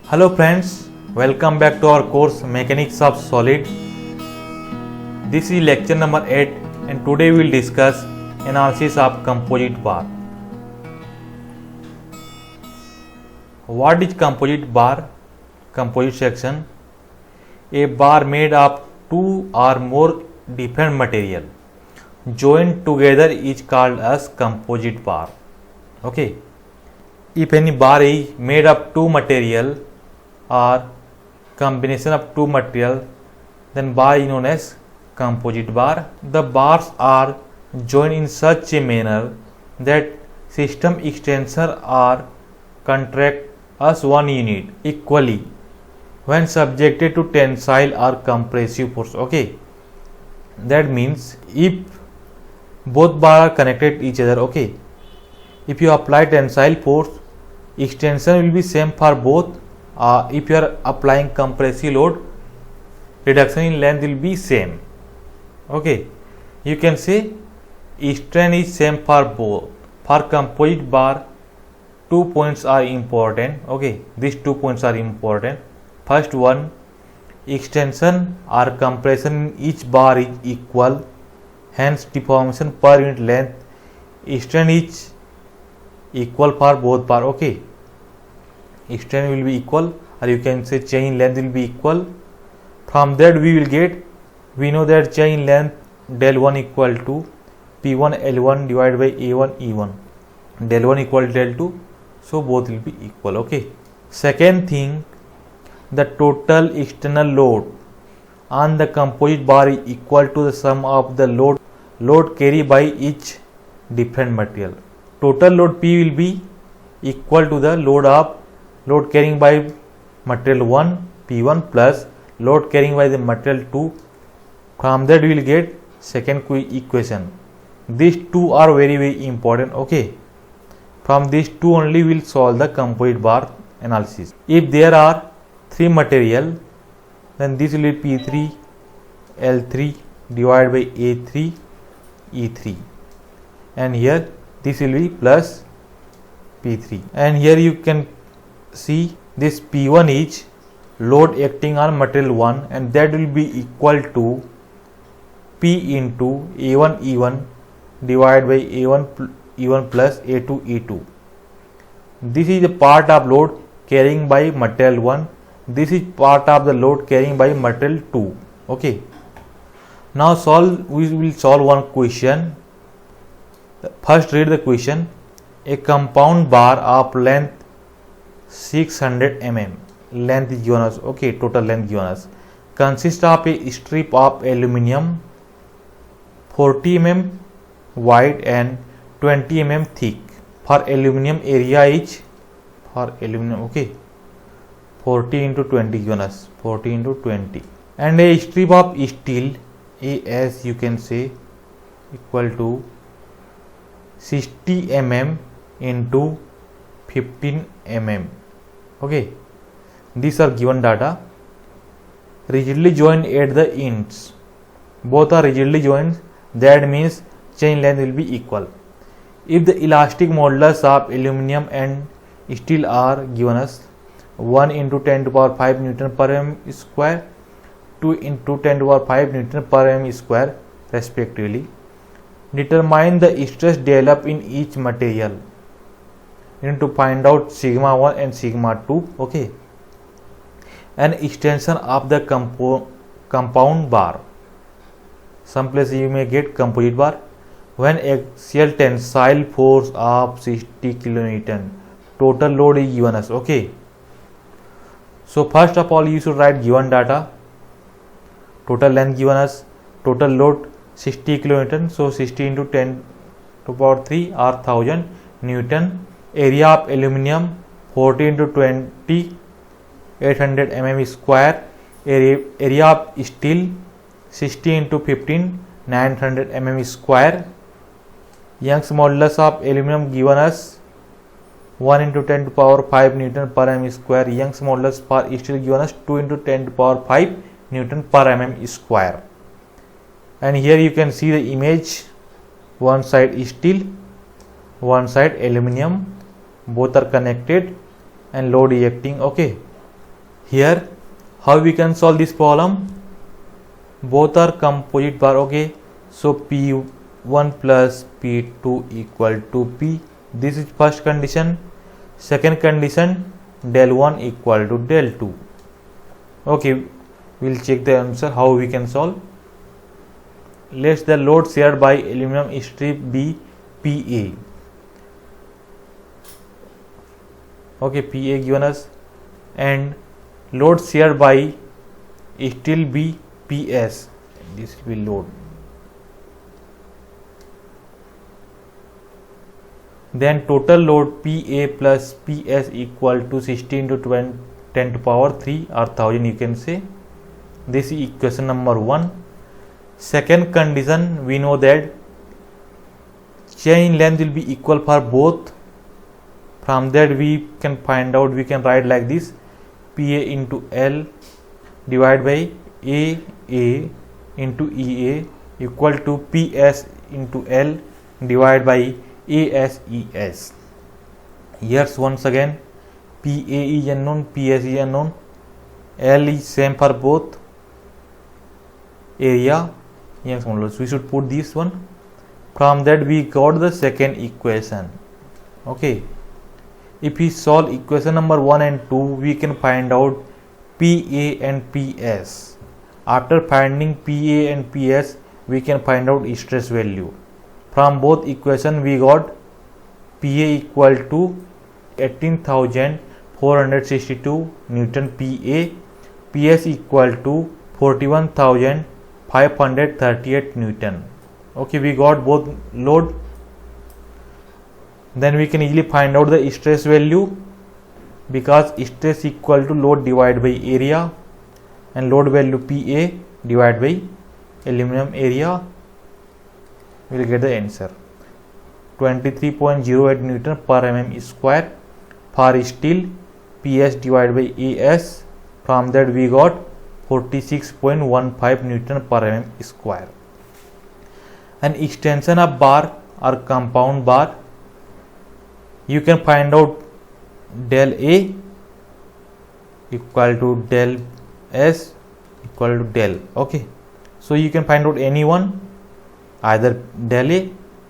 Hello friends, welcome back to our course Mechanics of Solid. This is lecture number 8 and today we will discuss analysis of composite bar. What is composite bar? Composite section. A bar made of two or more different material joined together is called as composite bar. Okay. If any bar is made of two material or combination of two material, then bar is known as composite bar. The bars are joined in such a manner that system extensor or contract as one unit equally when subjected to tensile or compressive force. Okay, that means if both bar are connected to each other, okay, if you apply tensile force, extension will be same for both. If you are applying compressive load, reduction in length will be same. Okay, you can say strain is same for both. For composite bar, 2 points are important. Okay, these 2 points are important. First one, extension or compression in each bar is equal, hence deformation per unit length strain is equal for both bar. Okay, strain will be equal, or you can say chain length will be equal. From that we know that chain length del 1 equal to P1 L1 divided by A1 E1, del 1 equal to del 2, so both will be equal. Okay, second thing, the total external load on the composite bar is equal to the sum of the load carried by each different material. Total load P will be equal to the load carrying by material 1 P1 plus load carrying by the material 2. From that we will get second equation. These two are very important. Okay, from these two only we will solve the composite bar analysis. If there are three material, then this will be P3 L3 divided by A3 E3, and here this will be plus P3, and here you can see this P1 is load acting on material 1, and that will be equal to P into A1 E1 divided by A1 E1 plus A2 E2. This is a part of load carrying by material 1. This is part of the load carrying by material 2. Okay. Now we will solve one question. First read the question. A compound bar of length 600 mm, length is given us. Okay, total length given us, consists of a strip of aluminium 40 mm wide and 20 mm thick. For aluminium area is, for aluminium, okay, 40 into 20 given us, 40 into 20, and a strip of steel AS you can say equal to 60 mm into 15 mm. Okay, these are given data. Rigidly joined at the ends, both are rigidly joined, that means chain length will be equal. If the elastic modulus of aluminium and steel are given us 1 into 10 to power 5 Newton per mm square, 2 into 10 to power 5 Newton per mm square respectively, determine the stress developed in each material. You need to find out sigma 1 and sigma 2. Okay, an extension of the compound bar. Some places you may get composite bar. When axial tensile force of 60 kN, total load is given us. Okay, so first of all you should write given data. Total length given us, total load 60 kN, so 60 into 10 to power 3 or 1000 Newton. Area of aluminium 40 into 20 800 mm square. Area of steel 60 into 15 900 mm square. Young's modulus of aluminum given us 1 into 10 to power 5 Newton per mm square. Young's modulus for steel given us 2 into 10 to power 5 Newton per mm square. And here you can see the image, one side steel, one side aluminum, both are connected and load acting. Okay, Here, how we can solve this problem? Both are composite bar. Okay, so P1 plus P2 equal to P. This is first condition. Second condition, del 1 equal to del 2. Okay, we'll check the answer how we can solve. Let the load shared by aluminum strip be PA. Okay, PA given us, and load shared by steel be PS. This will be load. Then total load PA plus PS equal to 16 to 10 to power 3 or 1000, you can say. This is equation number 1. Second condition, we know that chain length will be equal for both. From that we can find out, we can write like this: PA into L divided by AA into EA equal to PS into L divided by ASES. Yes, once again, PA is unknown, PS is unknown, L is same for both. Area, yes, we should put this one. From that we got the second equation. Okay, if we solve equation number 1 and 2, we can find out PA and PS. After finding PA and PS, we can find out stress value. From both equation we got PA equal to 18,462 Newton PA, PS equal to 41,538 Newton. Okay, we got both load. Then we can easily find out the stress value, because stress equal to load divided by area, and load value PA divided by aluminum area. We will get the answer 23.08 Newton per mm square for steel. PS divided by AS. From that we got 46.15 Newton per mm square. An extension of bar or compound bar, you can find out del A equal to del S equal to del. Okay, so you can find out any one, either del A,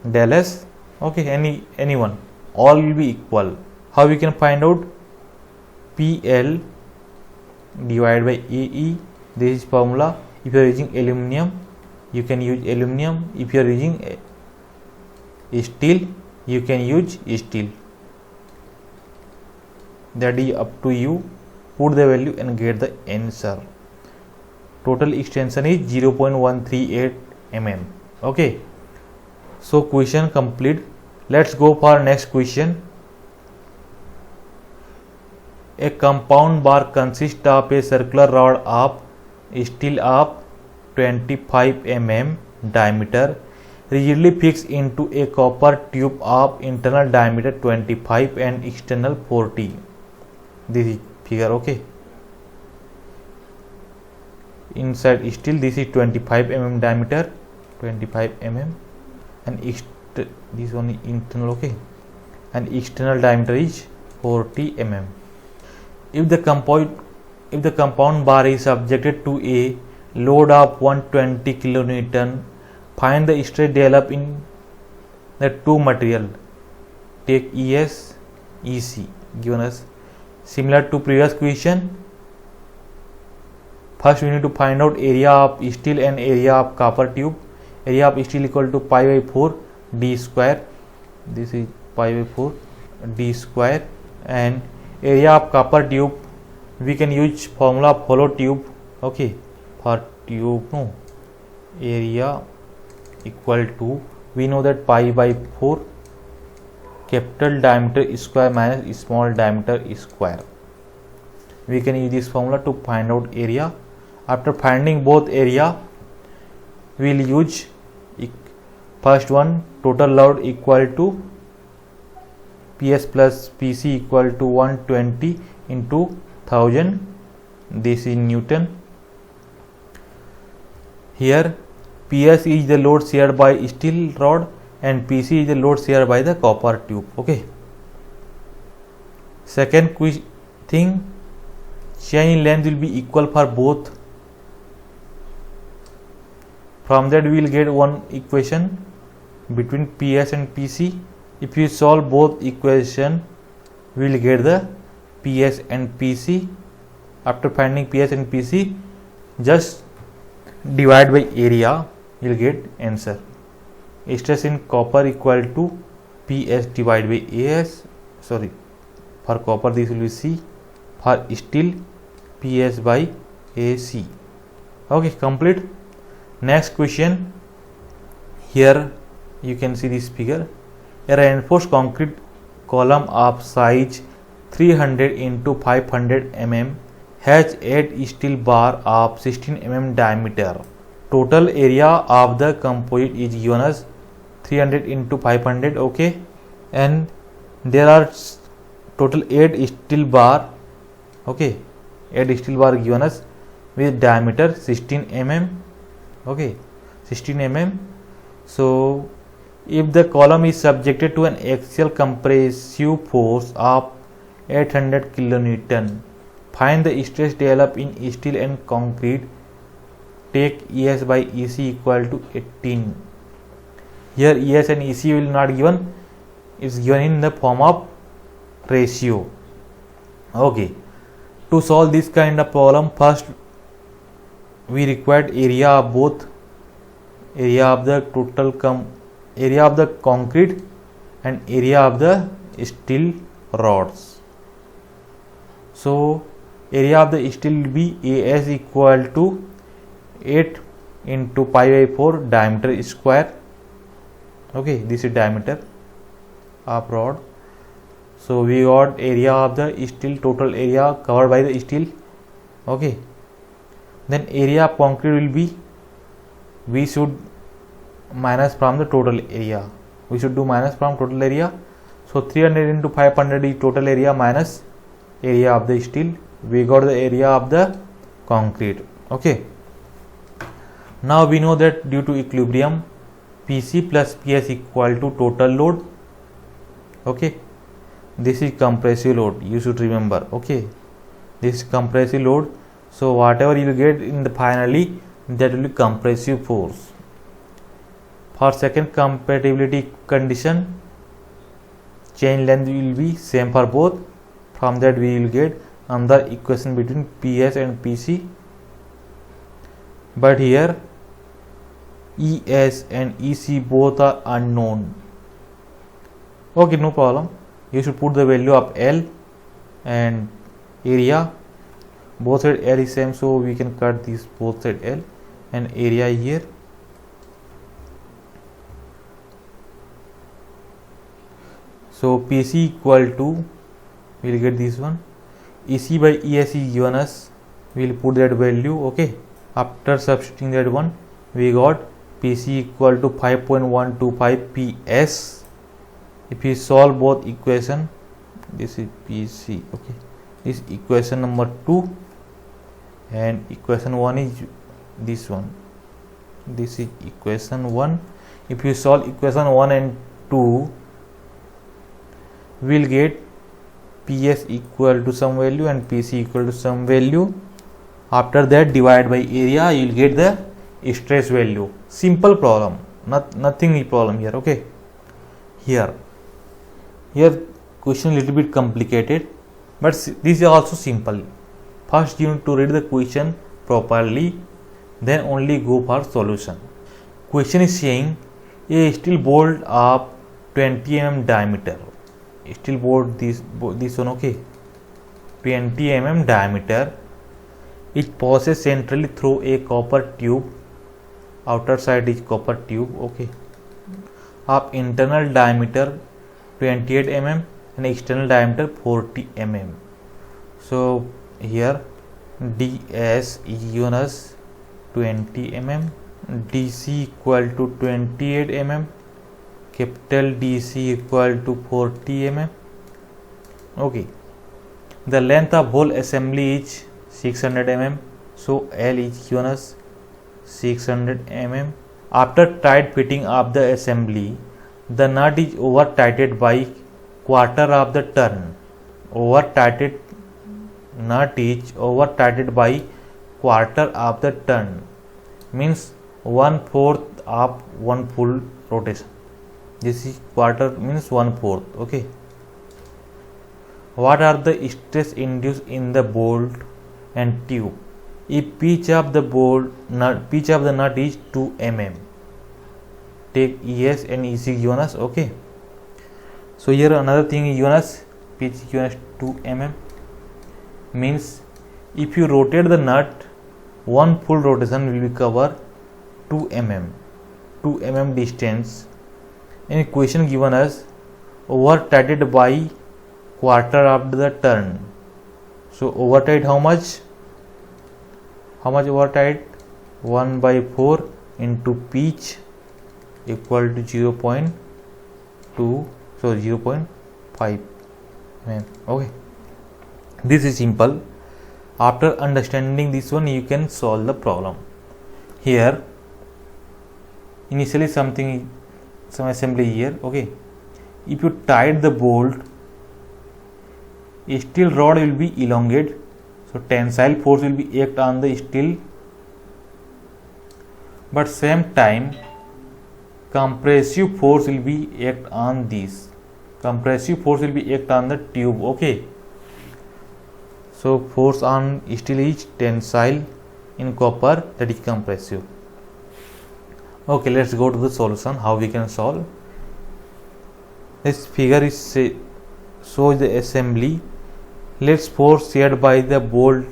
del S. Okay, any one, all will be equal. How we can find out? PL divided by AE. This is formula. If you are using aluminum, you can use aluminum. If you are using steel, you can use steel. That is up to you. Put the value and get the answer. Total extension is 0.138 mm. Okay, so question complete. Let's go for next question. A compound bar consists of a circular rod of steel of 25 mm diameter, rigidly fixed into a copper tube of internal diameter 25 and external 40. This is figure. Okay, inside steel, this is 25 mm diameter, 25 mm, and this one is internal. Okay, and external diameter is 40 mm. If the compound bar is subjected to a load of 120 kilonewton, find the stress developed in the two material. Take ES, EC given us. Similar to previous question, first we need to find out area of steel and area of copper tube. Area of steel equal to pi by 4 d square. This is pi by 4 d square. And area of copper tube, we can use formula of hollow tube. Okay, for tube, no, area equal to, we know that pi by 4 capital diameter square minus small diameter square. We can use this formula to find out area. After finding both area, we will use first one, total load equal to PS plus PC equal to 120 into 1000. This is Newton. Here PS is the load shared by steel rod and PC is the load shared by the copper tube. Okay. Second thing, chain length will be equal for both. From that we will get one equation between PS and PC. If you solve both equation, we will get the PS and PC. After finding PS and PC, just divide by area, you will get answer. Stress in copper equal to PS divided by AS. Sorry, for copper this will be C. For steel, PS by AC. Okay, complete. Next question. Here you can see this figure. A reinforced concrete column of size 300 into 500 mm has 8 steel bar of 16 mm diameter. Total area of the composite is given as 300 into 500. Okay, and there are total 8 steel bar. Okay, 8 steel bar given us with diameter 16 mm. Okay, 16 mm. So if the column is subjected to an axial compressive force of 800 kilonewton, find the stress developed in steel and concrete. Take ES by EC equal to 18. Here ES and EC will not given, it's given in the form of ratio. Okay, to solve this kind of problem, first we required area of both, area of the total area of the concrete and area of the steel rods. So area of the steel will be AS equal to 8 into pi by 4 diameter square. Okay, this is diameter of rod. So we got area of the steel, total area covered by the steel. Okay, then area of concrete will be, we should minus from the total area. We should do minus from total area. So 300 into 500 is total area minus area of the steel. We got the area of the concrete. Okay, now we know that due to equilibrium, PC plus PS equal to total load. Okay, this is compressive load, you should remember. Okay, this is compressive load. So whatever you will get in the finally, that will be compressive force. For second compatibility condition, chain length will be same for both. From that we will get another equation between PS and PC. But here ES and EC both are unknown. Okay, no problem. You should put the value of L and area. Both side L is same, so we can cut this both side L and area here. So PC equal to, we will get this one, EC by ES is given us, we will put that value. Okay, after substituting that one, we got PC equal to 5.125 PS. If you solve both equation, this is PC. Okay, this equation number 2 and equation 1 is this one. This is equation 1. If you solve equation 1 and 2, we will get PS equal to some value and PC equal to some value. After that, divide by area, you will get the stress value. Simple problem, nothing problem here. Okay, here question little bit complicated, but this is also simple. First you need to read the question properly, then only go for solution. Question is saying a steel bolt of 20 mm diameter. Steel bolt, this one. Okay, 20 mm diameter. It passes centrally through a copper tube. Outer side is copper tube. Okay, of internal diameter 28 mm and external diameter 40 mm. So here DS is given as 20 mm, DC equal to 28 mm, capital DC equal to 40 mm. Okay, the length of whole assembly is 600 mm, so L is given as 600 mm. After tight fitting of the assembly, the nut is over tightened by quarter of the turn. Over tightened nut is over tightened by quarter of the turn, means 1/4 of one full rotation. This is quarter means 1/4. Okay. What are the stress induced in the bolt and tube? If pitch of the nut is 2 mm, take ES and EC given us. Okay. So here another thing is given us, pitch given us 2 mm, means if you rotate the nut, one full rotation will be cover 2 mm distance. And equation given us over tightened by quarter of the turn. So over tight how much? How much over tight? 1/4 into pitch equal to 0.2, so 0.5 mm. Okay. This is simple. After understanding this one, you can solve the problem. Here initially some assembly here. Okay. If you tight the bolt, steel rod will be elongated, so tensile force will be act on the steel, but same time compressive force will be act on this. Compressive force will be act on the tube. Okay. So force on steel is tensile, in copper that is compressive. Okay, let's go to the solution. How we can solve? This figure is shows the assembly. Let's force shared by the bolt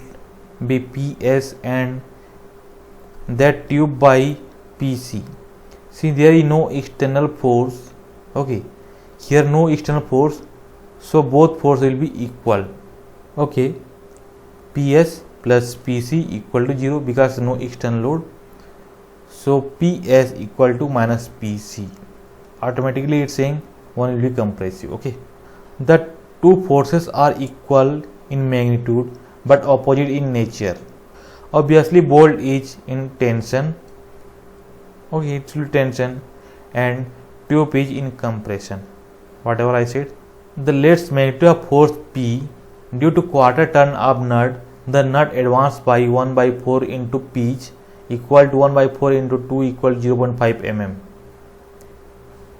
be PS and that tube by PC. See, there is no external force. Okay, here no external force, so both force will be equal. Okay, PS plus PC equal to 0 because no external load. So PS equal to minus PC. Automatically it's saying one will be compressive. Okay, the two forces are equal in magnitude but opposite in nature. Obviously bolt is in tension. Okay, it's in tension and tube is in compression. Whatever I said. The least magnitude of force P due to quarter turn of nut, the nut advanced by 1/4 into pitch equal to 1/4 into 2 equal 0.5 mm.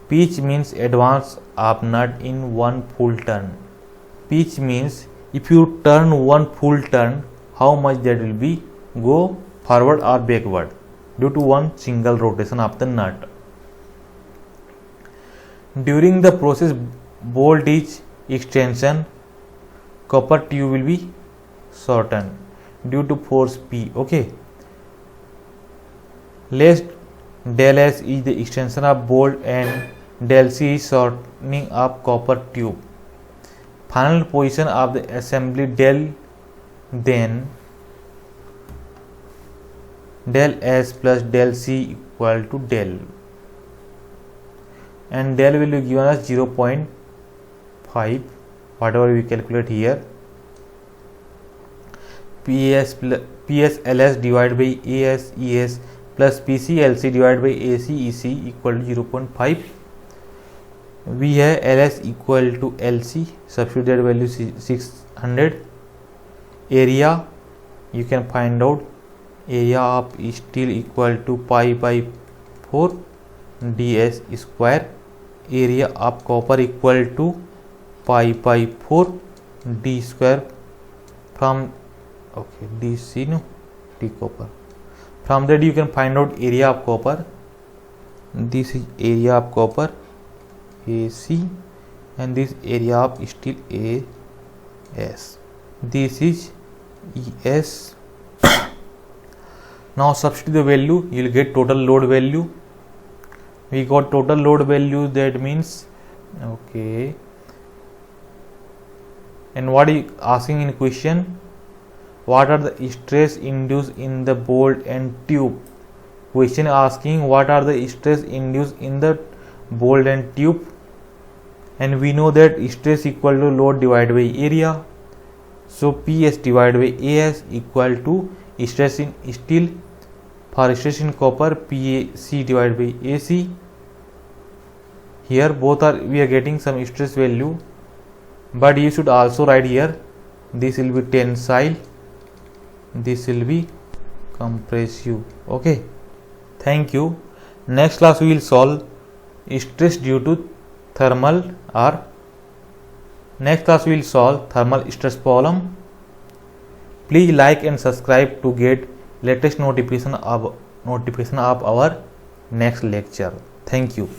Pitch means advance of nut in one full turn. Pitch means if you turn one full turn, how much that will be go forward or backward due to one single rotation of the nut. During the process, bolt is extension, copper tube will be shortened due to force P. Okay. Less del S is the extension of bolt and del C is shortening of copper tube. Final position of the assembly del, then del S plus del C equal to del, and del will be given as 0.5, whatever we calculate here. PSLS divided by ASES plus PCLC divided by ACEC equal to 0.5. We have LS equal to LC, substitute that value 600. Area, you can find out area of steel equal to pi by 4 ds square. Area of copper equal to pi by 4 d square. From okay, DC no d copper. From that you can find out area of copper. This is area of copper AC, and this area of steel AS. This is ES. Now substitute the value, you will get total load value. We got total load value, that means okay. And what is asking in question? What are the stress induced in the bolt and tube? Question asking what are the stress induced in the bolt and tube, and we know that stress equal to load divided by area. So PS divided by AS equal to stress in steel. For stress in copper, PAC divided by AC. Here both are, we are getting some stress value, but you should also write here this will be tensile, this will be compressive. Okay, thank you. Next class we will solve stress due to thermal or next class we will solve thermal stress problem. Please like and subscribe to get latest notification of our next lecture. Thank you.